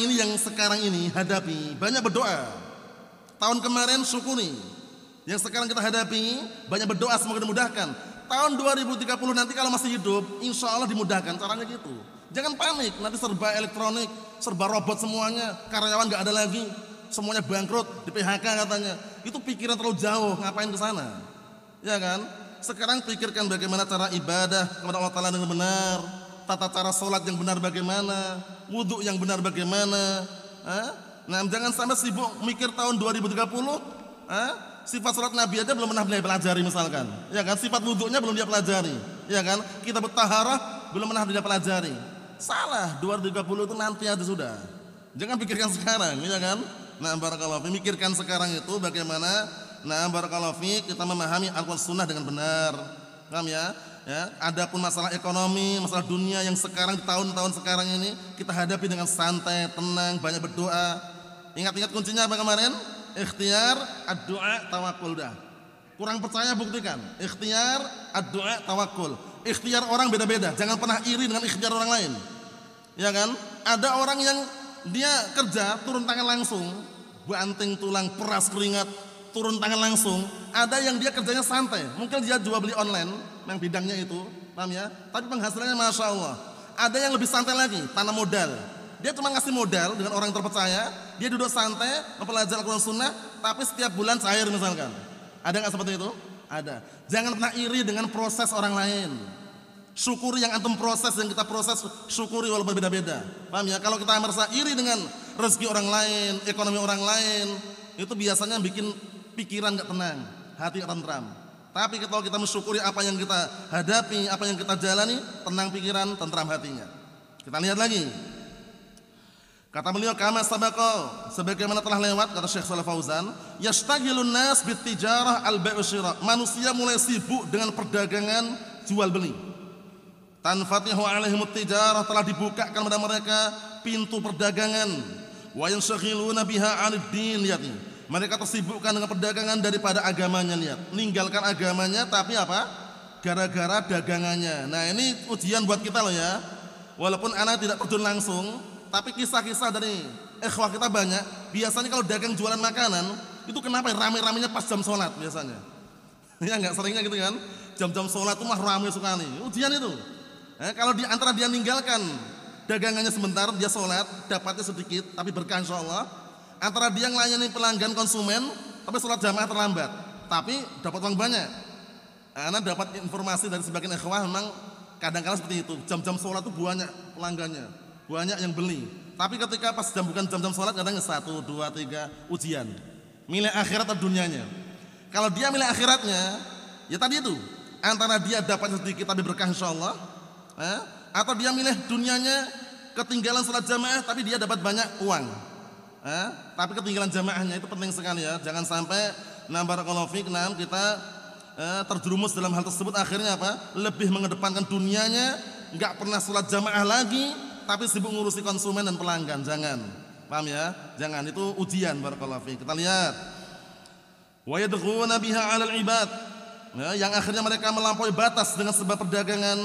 ini hadapi, banyak berdoa. Tahun kemarin syukuri. Yang sekarang kita hadapi, banyak berdoa semoga dimudahkan. Tahun 2030 nanti kalau masih hidup, insya Allah dimudahkan. Caranya gitu. Jangan panik, nanti serba elektronik, serba robot semuanya, karyawan nggak ada lagi, semuanya bangkrut, di PHK katanya. Itu pikiran terlalu jauh, ngapain ke sana? Ya kan? Sekarang pikirkan bagaimana cara ibadah kepada Allah Ta'ala dengan benar, tata cara sholat yang benar bagaimana, wudhu yang benar bagaimana. Nah, jangan sampai sibuk mikir tahun 2030, sifat sholat Nabi aja belum pernah dia pelajari misalkan, ya kan? Sifat wudhunya belum dia pelajari, ya kan? Kita bertaharah belum pernah dia pelajari. Salah, 2030 itu nanti aja sudah. Jangan pikirkan sekarang, ya kan? Nah, barakallahu fiik, mikirkan sekarang itu bagaimana. Nah, barakallahu fiik, kita memahami Al-Quran Sunnah dengan benar. Paham ya? Ya, adapun masalah ekonomi, masalah dunia yang sekarang di tahun-tahun sekarang ini kita hadapi dengan santai, tenang, banyak berdoa. Ingat-ingat kuncinya apa kemarin? Ikhtiar, ad-du'a, tawakkul dah. Kurang percaya buktikan. Ikhtiar, ad-du'a, tawakkul. Ikhtiar orang beda-beda. Jangan pernah iri dengan ikhtiar orang lain. Ya kan? Ada orang yang dia kerja turun tangan langsung, banting tulang, peras keringat, turun tangan langsung. Ada yang dia kerjanya santai. Mungkin dia jual beli online, yang bidangnya itu, paham ya? Tapi penghasilannya masya Allah. Ada yang lebih santai lagi, tanam modal. Dia cuma ngasih modal dengan orang yang terpercaya. Dia duduk santai, mempelajari Al-Quran Sunnah, tapi setiap bulan cair misalkan. Ada nggak seperti itu? Ada. Jangan pernah iri dengan proses orang lain. Syukuri yang antum proses, yang kita proses, syukuri walaupun beda-beda. Paham ya? Kalau kita merasa iri dengan rezeki orang lain, ekonomi orang lain, itu biasanya bikin pikiran gak tenang, hati gak tentram. Tapi kalau kita mensyukuri apa yang kita hadapi, apa yang kita jalani, tenang pikiran, tentram hatinya. Kita lihat lagi. Kata beliau, kama sabaqa, sebagaimana telah lewat, kata Syekh Shalih Fauzan, yashtagilun nas bitijarah al-bai' syira. Manusia mulai sibuk dengan perdagangan jual beli. tanfatihu alaihimut tijarah, telah dibukakan kepada mereka pintu perdagangan. Wa yanshghiluna biha 'anid din, lihat nih. Mereka tersibukkan dengan perdagangan daripada agamanya, lihat. Meninggalkan agamanya tapi apa? Gara-gara dagangannya. Nah, ini ujian buat kita loh ya. Walaupun anak tidak terjun langsung, tapi kisah-kisah dari ikhwah kita banyak. Biasanya kalau dagang jualan makanan, itu kenapa rame-ramenya pas jam sholat biasanya. Ya enggak, seringnya gitu kan. Jam-jam sholat itu mah rame sekali. Ujian itu. Kalau di antara dia meninggalkan dagangannya sebentar, dia sholat, dapatnya sedikit, tapi berkah insyaallah. Antara dia melayani pelanggan konsumen, tapi sholat jamaah terlambat, tapi dapat uang banyak. Anak dapat informasi dari sebagian ikhwah memang kadang-kadang seperti itu. Jam-jam sholat itu banyak pelanggannya, banyak yang beli. Tapi ketika pas bukan jam-jam sholat, kadang 1, 2, 3 ujian. Milih akhirat atau dunianya. Kalau dia milih akhiratnya, ya tadi itu. Antara dia dapat sedikit tapi berkah insyaallah, atau dia milih dunianya, ketinggalan sholat jamaah tapi dia dapat banyak uang. Tapi ketinggalan jamaahnya itu penting sekali ya. Jangan sampai barakallahu fiik kita terjerumus dalam hal tersebut, akhirnya apa? Lebih mengedepankan dunianya, enggak pernah sholat jamaah lagi, tapi sibuk ngurusi konsumen dan pelanggan. Jangan, paham ya? Jangan, itu ujian barakallahu fiik. Kita lihat, wa yadkhuluna biha 'alal ibad, yang akhirnya mereka melampaui batas dengan sebab perdagangan,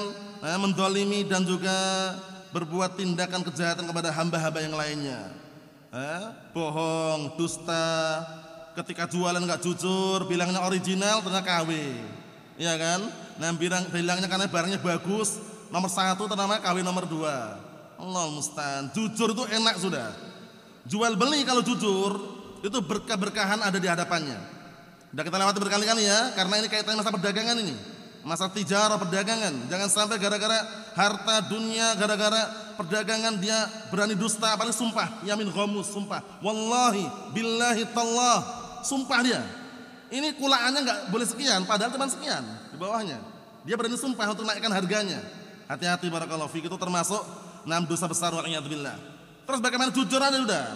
mendolimi dan juga berbuat tindakan kejahatan kepada hamba-hamba yang lainnya. Bohong, dusta, ketika jualan enggak jujur, bilangnya original ternyata KW, ya kan? Nah, bilangnya karena barangnya bagus, nomor 1 ternyata KW nomor 2. Allah musta'an. Jujur itu enak sudah. Jual beli kalau jujur itu berkah-berkahan ada di hadapannya. Sudah kita lewati berkali-kali ya, karena ini kaitannya masa perdagangan ini, masa tijarah perdagangan. Jangan sampai gara-gara harta dunia, gara-gara perdagangan dia berani dusta, apalagi sumpah, yamin ghamus, sumpah, wallahi, billahi, tallah, sumpah dia. Ini kulaannya nggak boleh sekian, padahal cuma sekian di bawahnya. Dia berani sumpah untuk naikkan harganya. Hati-hati barakallahu fiik, itu termasuk 6 dosa besar wa'iyadzubillah. Terus bagaimana jujur aja udah,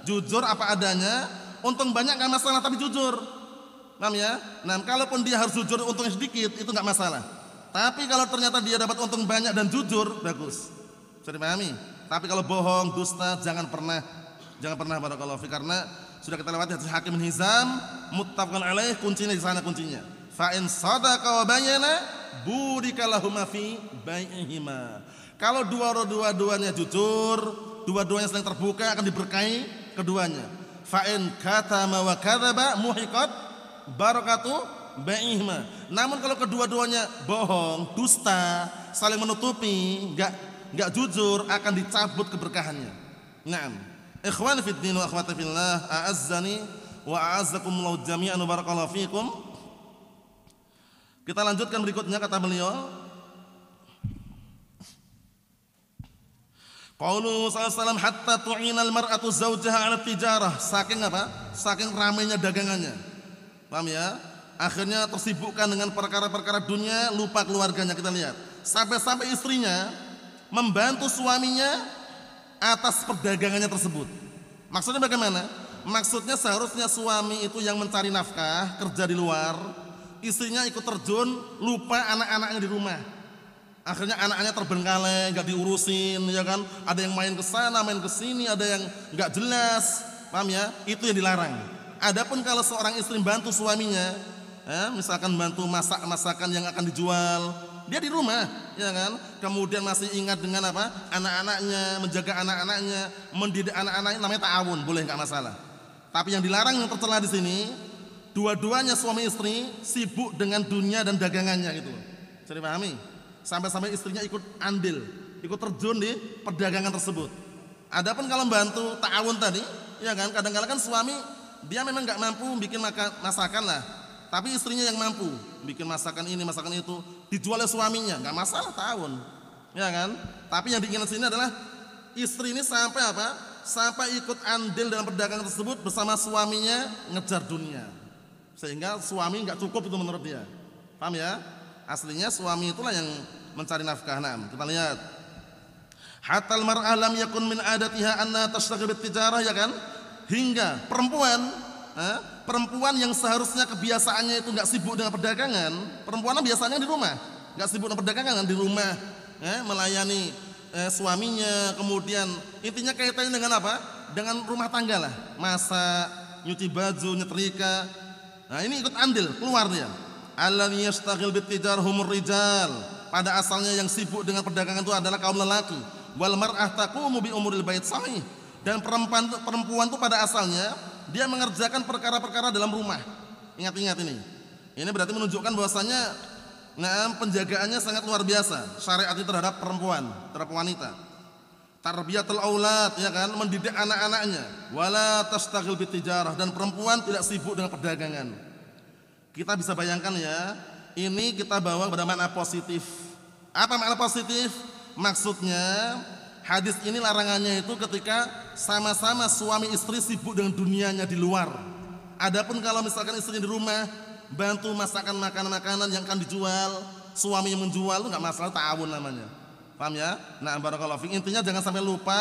jujur apa adanya, untung banyak nggak masalah tapi jujur. Paham ya? Nah, kalaupun dia harus jujur untungnya sedikit itu nggak masalah. Tapi kalau ternyata dia dapat untung banyak dan jujur, bagus. Bisa dipahami? Tapi kalau bohong, dusta, jangan pernah barakallahu fiik, karena sudah kita lewati hadis Hakim bin Hizam, muttafaqun alaih, kuncinya di sana kuncinya. Fa in sadaqa wa bayyana burika lahuma fi bai'ihima. Kalau dua-duanya jujur, dua-duanya saling terbuka, akan diberkahi keduanya. Fa in katama wa kadzaba muhiqat barakatu bai'ihima. Namun kalau kedua-duanya bohong, dusta, saling menutupi, enggak jujur, akan dicabut keberkahannya. Naam. Ikhwani fid din wa akhwati fillah, a'azzani wa a'azzakumullahu jami'an, barakallahu fikum. Kita lanjutkan berikutnya, kata beliau, qaulu sallallahu hatta tu'inal mar'atu zawjaha 'ala tijarah. Saking apa? Saking ramainya dagangannya. Paham ya? Akhirnya tersibukkan dengan perkara-perkara dunia, lupa keluarganya. Kita lihat, sampai-sampai istrinya membantu suaminya atas perdagangannya tersebut. Maksudnya bagaimana? Maksudnya seharusnya suami itu yang mencari nafkah, kerja di luar, istrinya ikut terjun, lupa anak-anaknya di rumah. Akhirnya anaknya terbengkalai, nggak diurusin, ya kan? Ada yang main ke sana, main ke sini, ada yang nggak jelas, paham ya? Itu yang dilarang. Adapun kalau seorang istri bantu suaminya, misalkan bantu masak masakan yang akan dijual, dia di rumah, ya kan? Kemudian masih ingat dengan apa? Anak-anaknya, menjaga anak-anaknya, mendidik anak-anaknya, namanya ta'awun, boleh, nggak masalah. Tapi yang dilarang, yang tercela di sini, dua-duanya suami istri sibuk dengan dunia dan dagangannya gitu. Bisa dipahami? Sampai-sampai istrinya ikut andil, ikut terjun di perdagangan tersebut. Adapun kalau bantu ta'awun tadi, ya kan? Kadang-kadang kan suami dia memang nggak mampu bikin masakan lah, tapi istrinya yang mampu bikin masakan ini, masakan itu, dijual oleh suaminya, nggak masalah ta'awun, ya kan? Tapi yang diinginkan sini adalah istri ini sampai apa? Sampai ikut andil dalam perdagangan tersebut bersama suaminya, ngejar dunia, sehingga suami nggak cukup itu menurut dia. Paham ya? Aslinya suami itulah yang mencari nafkah. Nah, kita lihat, hatal mar'ah lam yakun min adatiha anna tashtagil bit-tijarah, ya kan? Hingga perempuan yang seharusnya kebiasaannya itu nggak sibuk dengan perdagangan, perempuan biasanya di rumah, nggak sibuk dengan perdagangan, di rumah melayani suaminya, kemudian intinya kaitannya dengan apa? Dengan rumah tangga lah, masak, nyuci baju, nyetrika. Nah ini ikut andil, keluar dia. Alladzi yastaghil bittijar humur rijal. Pada asalnya yang sibuk dengan perdagangan itu adalah kaum lelaki. Wal mar'ah taqumu bi umuril bait, sahih. Dan perempuan itu pada asalnya dia mengerjakan perkara-perkara dalam rumah. Ingat-ingat ini. Ini berarti menunjukkan bahwasanya penjagaannya sangat luar biasa syariat itu terhadap perempuan, terhadap wanita. Tarbiyatul aulad, ya kan, mendidik anak-anaknya. Wala tastaghil bitijarah, dan perempuan tidak sibuk dengan perdagangan. Kita bisa bayangkan ya, ini kita bawa pada makna positif. Apa makna positif? Maksudnya hadis ini larangannya itu ketika sama-sama suami istri sibuk dengan dunianya di luar. Adapun kalau misalkan istri di rumah bantu masakan makanan-makanan yang akan dijual, suami yang menjual itu nggak masalah, ta'awun namanya. Paham ya? Nah, barakallahu fiik. Intinya jangan sampai lupa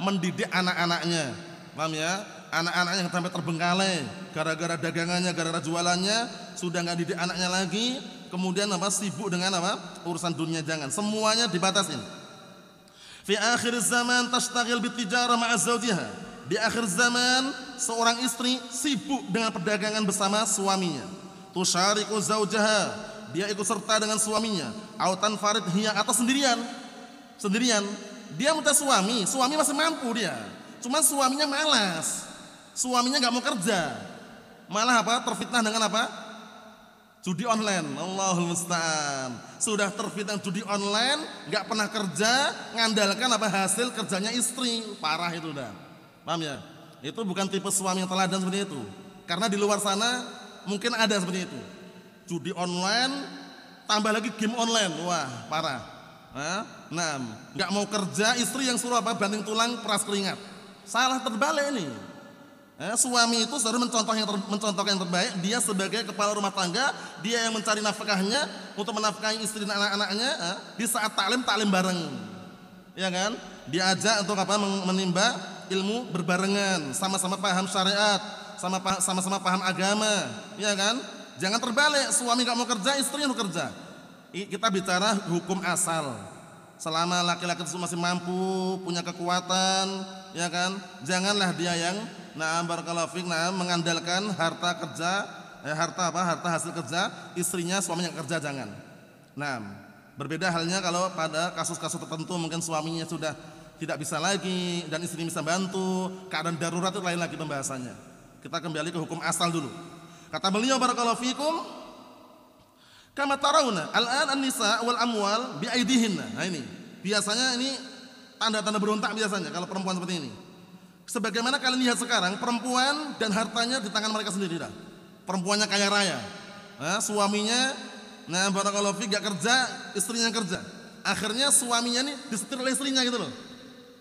mendidik anak-anaknya. Paham ya? Anak-anaknya yang sampai terbengkalai gara-gara dagangannya, gara-gara jualannya, sudah nggak didik anaknya lagi, kemudian sibuk dengan urusan dunia. Jangan, semuanya dibatasin. Fi akhir zaman tastaghil bitijarah ma'a zawjiha. Di akhir zaman seorang istri sibuk dengan perdagangan bersama suaminya. Tusyariku zawjaha, dia ikut serta dengan suaminya. Autan farid hiya, atau sendirian. Dia minta suami masih mampu dia. Cuma suaminya malas. Suaminya nggak mau kerja. Malah terfitnah dengan judi online. Allahul musta'an. Sudah terfitnah judi online, nggak pernah kerja, ngandalkan hasil kerjanya istri. Parah itu udah. Paham ya? Itu bukan tipe suami yang teladan seperti itu. Karena di luar sana mungkin ada seperti itu. Judi online, tambah lagi game online. Wah, parah. Nah, nggak mau kerja, istri yang suruh banting tulang, peras keringat. Salah terbalik ini. Suami itu seharusnya mencontohkan yang terbaik. Dia sebagai kepala rumah tangga, dia yang mencari nafkahnya untuk menafkahi istri dan anak-anaknya. Di saat taklim bareng, ya kan? Diajak untuk menimba ilmu berbarengan, sama-sama paham syariat, sama-sama paham agama, ya kan? Jangan terbalik, suami nggak mau kerja, istri yang mau kerja. Kita bicara hukum asal. Selama laki-laki itu masih mampu, punya kekuatan, ya kan? Janganlah dia yang barakallahu fiik, mengandalkan harta kerja, harta hasil kerja istrinya, suaminya kerja, jangan. Nah, berbeda halnya kalau pada kasus-kasus tertentu mungkin suaminya sudah tidak bisa lagi dan istrinya bisa bantu, keadaan darurat itu lain lagi pembahasannya. Kita kembali ke hukum asal dulu. Kata beliau barakallahu fiikum, kama tarawna al-an an-nisa wal amwal bi aidihinna. Nah ini, biasanya ini tanda-tanda berontak biasanya kalau perempuan seperti ini. Sebagaimana kalian lihat sekarang, perempuan dan hartanya di tangan mereka sendiri dah. Perempuannya kaya raya. Suaminya barakallahu fiik gak kerja, istrinya kerja. Akhirnya suaminya nih disetir oleh istrinya gitu loh.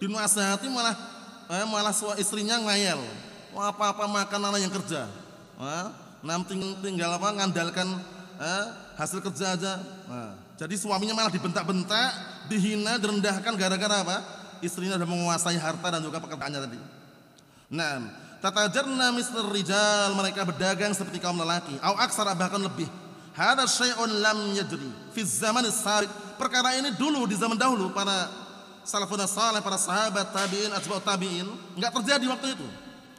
Dinasihati malah istrinya ngayal. Wah, apa-apa makan anak yang kerja. Tinggal ngandalkan hasil kerja aja. Jadi suaminya malah dibentak-bentak, dihina, direndahkan gara-gara istrinya sudah menguasai harta dan juga pekerjaannya tadi. Nah, tatajarna misal rijal, mereka berdagang seperti kaum lelaki. Au aksara, bahkan lebih. Hada syai'un lam yajri fi zaman as-sabiq. Perkara ini dulu di zaman dahulu para salafun salih, para sahabat, tabi'in, atba'ut tabi'in, enggak terjadi waktu itu.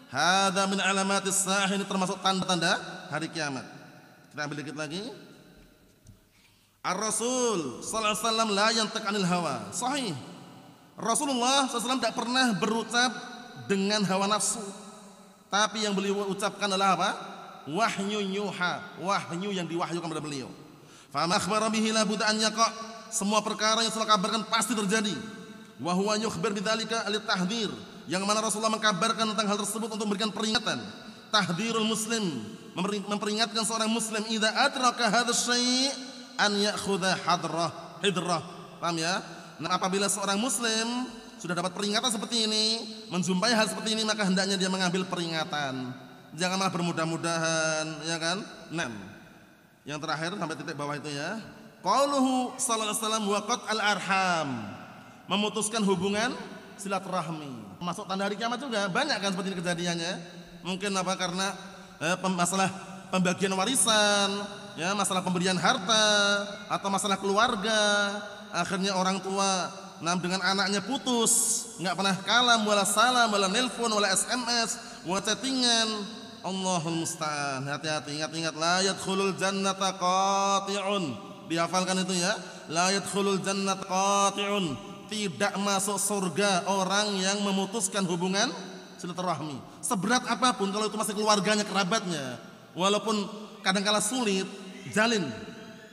Hada min alamatis sa'ah, ini termasuk tanda-tanda hari kiamat. Kita ambil dikit lagi. Ar-Rasul sallallahu alaihi wasallam la yantiq 'anil hawa. Sahih. Rasulullah SAW tidak pernah berucap dengan hawa nafsu, tapi yang beliau ucapkan adalah wahyu yuha, wahyu yang diwahyukan kepada beliau. Fa ma akhbara bihi la budda an yaqa, semua perkara yang Rasulullah kabarkan pasti terjadi. Wa huwa yukhbir bidzalika lit-tahdhir, yang mana Rasulullah mengkabarkan tentang hal tersebut untuk memberikan peringatan. Tahdhirul muslim, memperingatkan seorang muslim idza adraka hadzal syai' an ya'khudha hidrah. Paham ya? Nah, apabila seorang muslim sudah dapat peringatan seperti ini, menjumpai hal seperti ini, maka hendaknya dia mengambil peringatan. Janganlah bermudah-mudahan, ya kan? Nah, yang terakhir sampai titik bawah itu ya. Qauluhu sallallahu alaihi wasallam wa qat al-arham, memutuskan hubungan silaturahmi. Masuk tanda hari kiamat juga, banyak kan seperti ini kejadiannya. Mungkin karena masalah pembagian warisan, ya, masalah pemberian harta, atau masalah keluarga, akhirnya orang tua dengan anaknya putus, nggak pernah kalam, wala salam, wala nelpon, wala SMS, wala chattingan. Allahul musta'an. Hati-hati, ingat-ingat, la yadkhulul jannata qati'un. Dihafalkan itu ya. La yadkhulul jannata qati'un. Tidak masuk surga orang yang memutuskan hubungan silaturahmi. Seberat apapun, kalau itu masih keluarganya, kerabatnya, walaupun kadangkala sulit, jalin.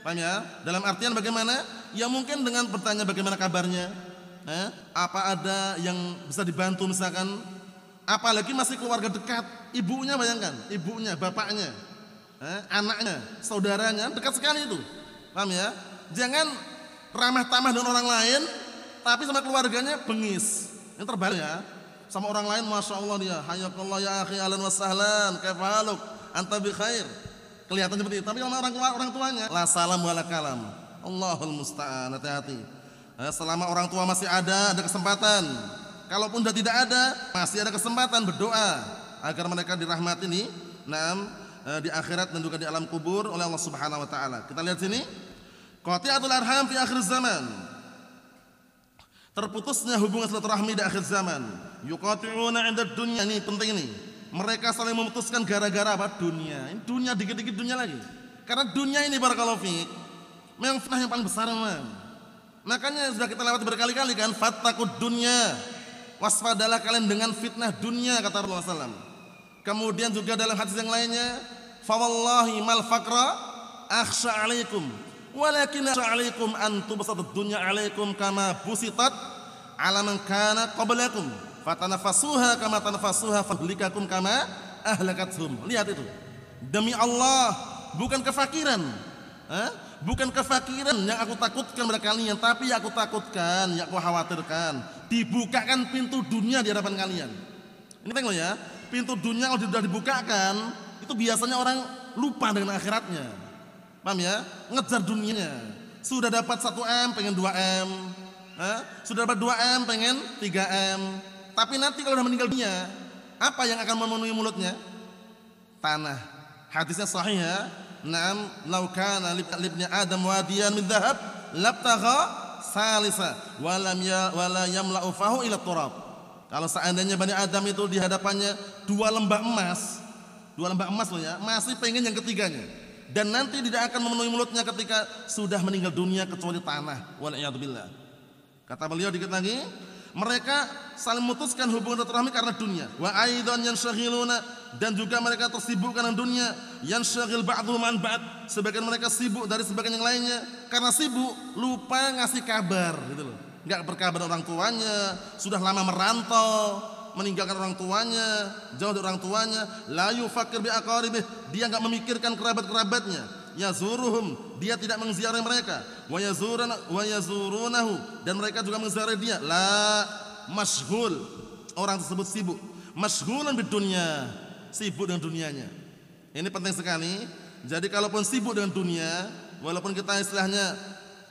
Paham ya? Dalam artian bagaimana? Ya mungkin dengan bertanya bagaimana kabarnya, apa ada yang bisa dibantu misalkan. Apalagi masih keluarga dekat, ibunya, bayangkan, ibunya, bapaknya, anaknya, saudaranya, dekat sekali itu. Paham ya? Jangan ramah tamah dengan orang lain, tapi sama keluarganya bengis. Yang terbalik ya. Sama orang lain masya Allah dia, hayakallah ya akhi, ahlan wa sahlan, kaifa haluk, anta bi khair. Kelihatan seperti itu. Tapi kalau orang tuanya, la salam wa la kalam. Allahul musta'an. Hati-hati. Selama orang tua masih ada kesempatan. Kalaupun sudah tidak ada, masih ada kesempatan berdoa agar mereka dirahmati nih, di akhirat dan juga di alam kubur oleh Allah Subhanahu wa taala. Kita lihat sini. Qati'atul arham fi akhir zaman. Terputusnya hubungan silaturahmi di akhir zaman. Yuqati'una 'inda dunya, ini penting ini. Mereka saling memutuskan gara-gara apa? Dunia. Ini dunia, dikit-dikit dunia lagi. Karena dunia ini barakallahu fiik memang fitnah yang paling besar memang. Makanya sudah kita lewati berkali-kali kan, fattaqud dunya. Waspadalah kalian dengan fitnah dunia, kata Rasulullah SAW. Kemudian juga dalam hadis yang lainnya, fa wallahi mal faqra akhsha 'alaikum walakin akhsha 'alaikum an tubsatud dunya 'alaikum kama busitat 'ala man kana qablakum fatanafasuha kama tanafasuha fahlikakum kama ahlakathum. Lihat itu. Demi Allah, bukan kefakiran. Bukan kefakiran yang aku takutkan pada kalian, tapi yang aku takutkan, yang aku khawatirkan, dibukakan pintu dunia di hadapan kalian. Ini tengok ya, pintu dunia kalau sudah dibukakan, itu biasanya orang lupa dengan akhiratnya. Paham ya? Ngejar dunianya. Sudah dapat 1M pengen 2M, sudah dapat 2M pengen 3M. Tapi nanti kalau sudah meninggal dunia, apa yang akan memenuhi mulutnya? Tanah. Hadisnya sahih ya. Naam, law kana libni Adam wadiyan min dhahab labtagha salisa wala yamla'u fahu ila turab. Kalau seandainya Bani Adam itu di hadapannya 2 lembah emas loh ya, masih pengen yang ketiganya. Dan nanti tidak akan memenuhi mulutnya ketika sudah meninggal dunia kecuali tanah. Wal iyad billah. Kata beliau dikit lagi, mereka saling memutuskan hubungan silaturahmi karena dunia. Wa aidan yanshghiluna, dan juga mereka tersibuk karena dunia. Yanshghil ba'dhum an ba'd, sebagian mereka sibuk dari sebagian yang lainnya. Karena sibuk lupa ngasih kabar gitu loh. Enggak berkabar orang tuanya, sudah lama merantau, meninggalkan orang tuanya, jauh dari orang tuanya. La yufakkir bi aqaribih, dia enggak memikirkan kerabat-kerabatnya. Yazuruhum, dia tidak mengziarahi mereka. Wa yazurunahu, dan mereka juga mengziarahi dia. La mashghul, orang tersebut sibuk. Mashghulan bidunya, sibuk dengan dunianya. Ini penting sekali. Jadi kalaupun sibuk dengan dunia, walaupun kita istilahnya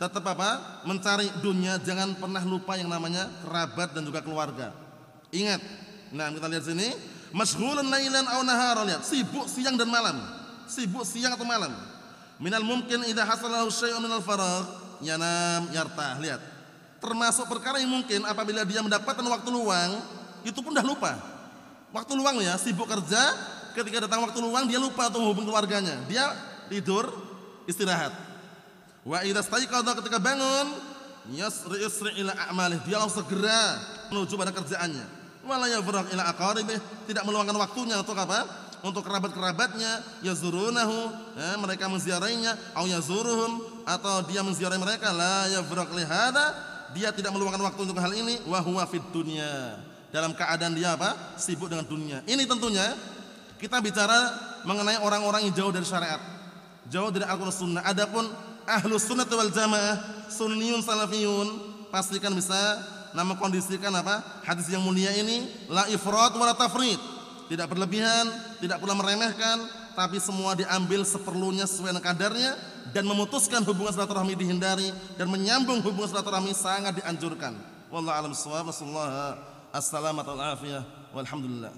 tetap apa? Mencari dunia, jangan pernah lupa yang namanya kerabat dan juga keluarga. Ingat. Nah, kita lihat sini, mashghulan lailan aw nahara, lihat, sibuk siang dan malam. Sibuk siang atau malam. Minal mungkin idza hasalahu syai'un minal faragh yanam yartah. Lihat. Termasuk perkara yang mungkin apabila dia mendapatkan waktu luang, itu pun dah lupa. Waktu luang ya, sibuk kerja, ketika datang waktu luang dia lupa untuk menghubungi keluarganya. Dia tidur, istirahat. Wa idza staiqadha, ketika bangun, yasri ila a'malih, dia langsung segera menuju pada kerjaannya. Wala yafraq ila aqaribih, tidak meluangkan waktunya untuk apa? Untuk kerabat-kerabatnya. Yazurunahu, mereka menziarahinya, au yazuruhum, atau dia menziarahi mereka. La yafraq li hada, dia tidak meluangkan waktu untuk hal ini. Wa huwa fid dunya, dalam keadaan dia apa? Sibuk dengan dunia. Ini tentunya kita bicara mengenai orang-orang yang jauh dari syariat, jauh dari Al-Qur'an Sunnah. Adapun Ahlus Sunnah wal Jamaah, Sunniyun Salafiyun, pastikan bisa kondisikan apa? Hadis yang mulia ini, la ifrat wa la tafrit. Tidak berlebihan, tidak pula meremehkan, tapi semua diambil seperlunya sesuai dengan kadarnya, dan memutuskan hubungan silaturahmi dihindari, dan menyambung hubungan silaturahmi sangat dianjurkan. Wallahu a'lam bissawab. Wassallallahu assalamatu wal afiyah walhamdulillah.